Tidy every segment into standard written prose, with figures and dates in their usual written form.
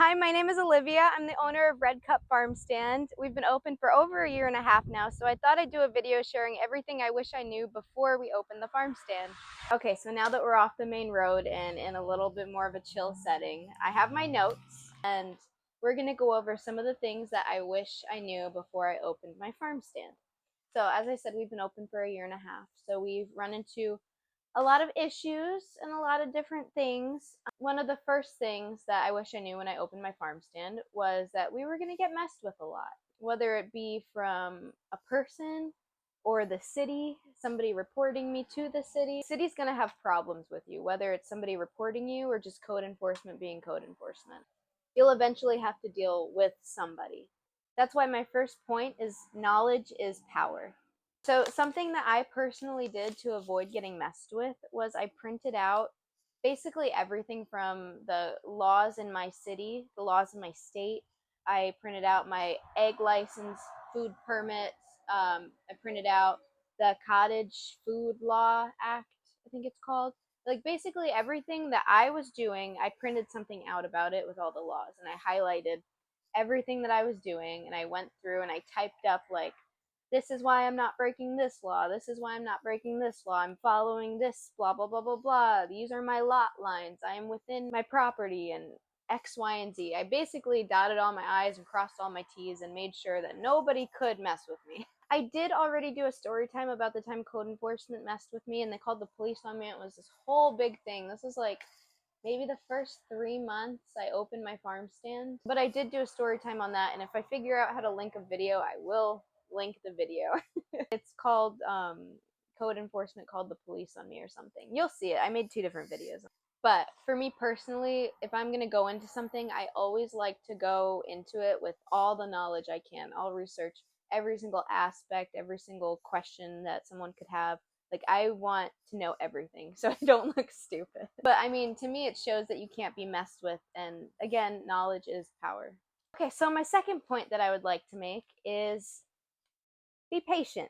Hi, my name is Olivia. I'm the owner of Red Cup Farm Stand. We've been open for over a year and a half now, so I thought I'd do a video sharing everything I wish I knew before we opened the farm stand. Okay, so now that we're off the main road and in a little bit more of a chill setting, I have my notes and we're going to go over some of the things that I wish I knew before I opened my farm stand. So as I said, we've been open for a year and a half, so we've run into a lot of issues and a lot of different things. One of the first things that I wish I knew when I opened my farm stand was that we were going to get messed with a lot, whether it be from a person or the city, somebody reporting me to the city. The city's going to have problems with you, whether it's somebody reporting you or just code enforcement being code enforcement. You'll eventually have to deal with somebody. That's why my first point is knowledge is power. So something that I personally did to avoid getting messed with was I printed out basically everything from the laws in my city, the laws in my state. I printed out my egg license, food permits. I printed out the Cottage Food Law Act, I think it's called. Like basically everything that I was doing, I printed something out about it with all the laws, and I highlighted everything that I was doing, and I went through and I typed up like, this is why I'm not breaking this law. This is why I'm not breaking this law. I'm following this, blah, blah, blah, blah, blah. These are my lot lines. I am within my property and X, Y, and Z. I basically dotted all my I's and crossed all my T's and made sure that nobody could mess with me. I did already do a story time about the time code enforcement messed with me and they called the police on me. It was this whole big thing. This was like maybe the first 3 months I opened my farm stand. But I did do a story time on that, and if I figure out how to link a video, I will link the video. It's called code enforcement called the police on me or something. You'll see it. I made 2 different videos. But for me personally, if I'm going to go into something, I always like to go into it with all the knowledge I can. I'll research every single aspect, every single question that someone could have. Like, I want to know everything so I don't look stupid. But I mean, to me, it shows that you can't be messed with. And again, knowledge is power. Okay, so my second point that I would like to make is be patient.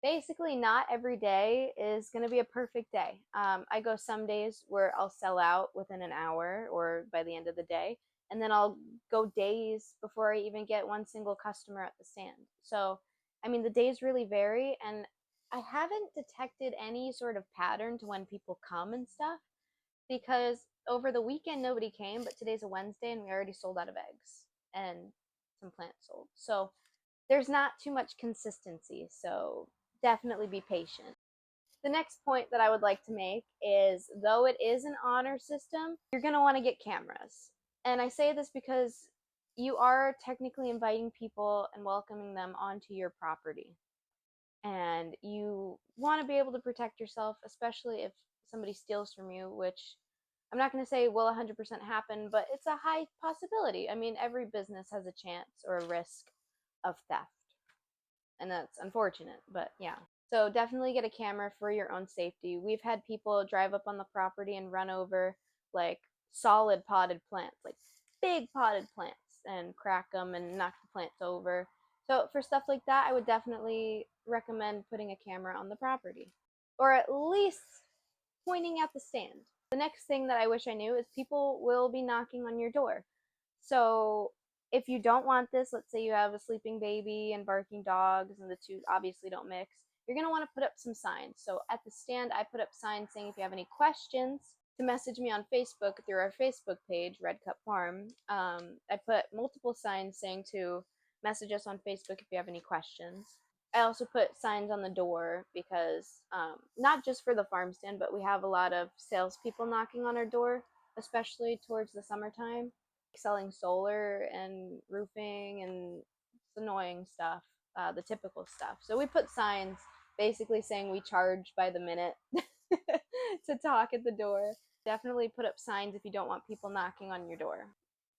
Basically, not every day is going to be a perfect day. I go some days where I'll sell out within an hour or by the end of the day, and then I'll go days before I even get one single customer at the stand. So, I mean, the days really vary, and I haven't detected any sort of pattern to when people come and stuff because over the weekend nobody came, but today's a Wednesday and we already sold out of eggs and some plants sold. So, there's not too much consistency, so definitely be patient. The next point that I would like to make is, though it is an honor system, you're going to want to get cameras. And I say this because you are technically inviting people and welcoming them onto your property. And you want to be able to protect yourself, especially if somebody steals from you, which I'm not going to say will 100% happen, but it's a high possibility. I mean, every business has a chance or a risk of theft, and that's unfortunate, but yeah. So definitely get a camera for your own safety. We've had people drive up on the property and run over like solid potted plants, like big potted plants, and crack them and knock the plants over. So for stuff like that, I would definitely recommend putting a camera on the property, or at least pointing at the stand. The next thing that I wish I knew is people will be knocking on your door. So if you don't want this, let's say you have a sleeping baby and barking dogs and the two obviously don't mix, you're going to want to put up some signs. So at the stand, I put up signs saying if you have any questions, to message me on Facebook through our Facebook page, Red Cup Farm. I put multiple signs saying to message us on Facebook if you have any questions. I also put signs on the door because not just for the farm stand, but we have a lot of salespeople knocking on our door, especially towards the summertime, selling solar and roofing and annoying stuff, the typical stuff. So we put signs basically saying we charge by the minute to talk at the door. Definitely put up signs if you don't want people knocking on your door.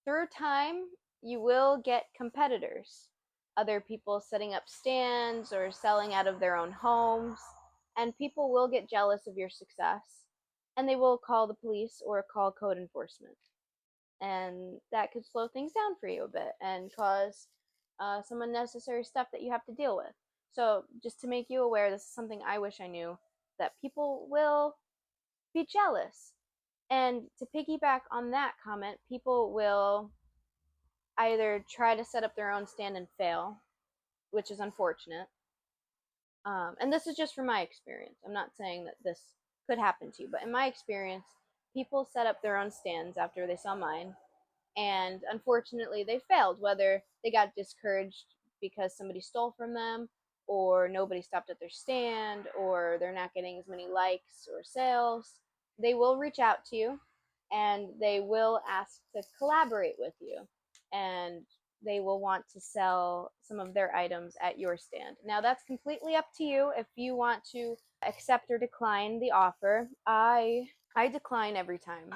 Through time, you will get competitors, other people setting up stands or selling out of their own homes, and people will get jealous of your success and they will call the police or call code enforcement. And that could slow things down for you a bit and cause some unnecessary stuff that you have to deal with. So just to make you aware, this is something I wish I knew, that people will be jealous. And to piggyback on that comment, people will either try to set up their own stand and fail, which is unfortunate. And this is just from my experience. I'm not saying that this could happen to you, but in my experience, people set up their own stands after they saw mine, and unfortunately, they failed. Whether they got discouraged because somebody stole from them, or nobody stopped at their stand, or they're not getting as many likes or sales, they will reach out to you and they will ask to collaborate with you. And they will want to sell some of their items at your stand. Now, that's completely up to you if you want to accept or decline the offer. I decline every time.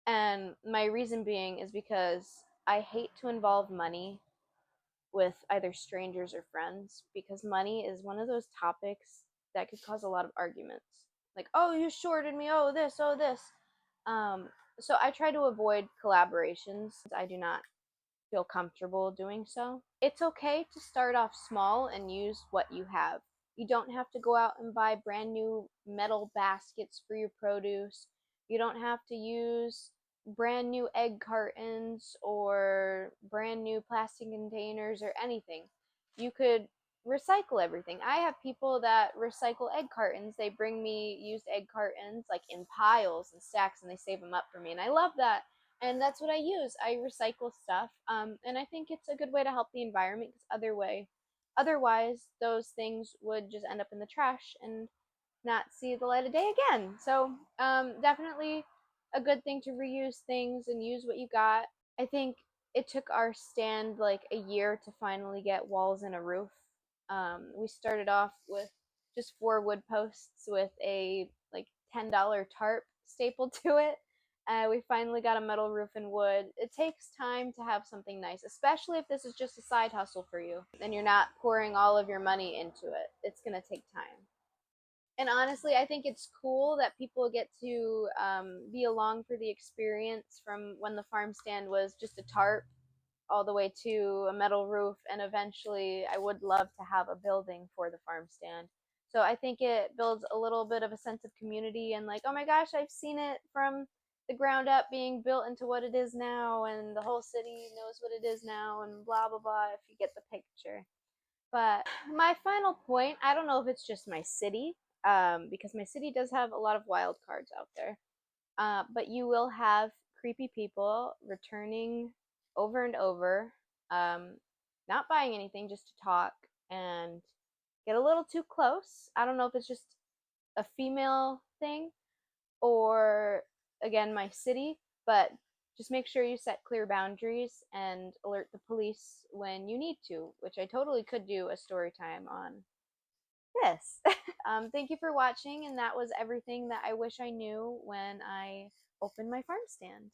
And my reason being is because I hate to involve money with either strangers or friends, because money is one of those topics that could cause a lot of arguments. Like, oh, you shorted me, oh, this, oh, this. Um, so I try to avoid collaborations. I do not feel comfortable doing so. It's okay to start off small and use what you have. You don't have to go out and buy brand new metal baskets for your produce. You don't have to use brand new egg cartons or brand new plastic containers or anything. You could recycle everything. I have people that recycle egg cartons. They bring me used egg cartons like in piles and stacks, and they save them up for me. And I love that, and that's what I use. I recycle stuff, and I think it's a good way to help the environment. Because otherwise, those things would just end up in the trash and not see the light of day again. So, definitely a good thing to reuse things and use what you got. I think it took our stand like a year to finally get walls and a roof. We started off with just 4 wood posts with a like $10 tarp stapled to it. We finally got a metal roof and wood. It takes time to have something nice, especially if this is just a side hustle for you and you're not pouring all of your money into it. It's going to take time. And honestly, I think it's cool that people get to be along for the experience, from when the farm stand was just a tarp all the way to a metal roof, and eventually I would love to have a building for the farm stand. So I think it builds a little bit of a sense of community and like, oh my gosh, I've seen it from the ground up being built into what it is now, and the whole city knows what it is now, and blah blah blah, if you get the picture. But my final point, I don't know if it's just my city, because my city does have a lot of wild cards out there. But you will have creepy people returning over and over, um, not buying anything, just to talk and get a little too close. I don't know if it's just a female thing or, again, my city, but just make sure you set clear boundaries and alert the police when you need to, which I totally could do a story time on this. Thank you for watching, and that was everything that I wish I knew when I opened my farm stand.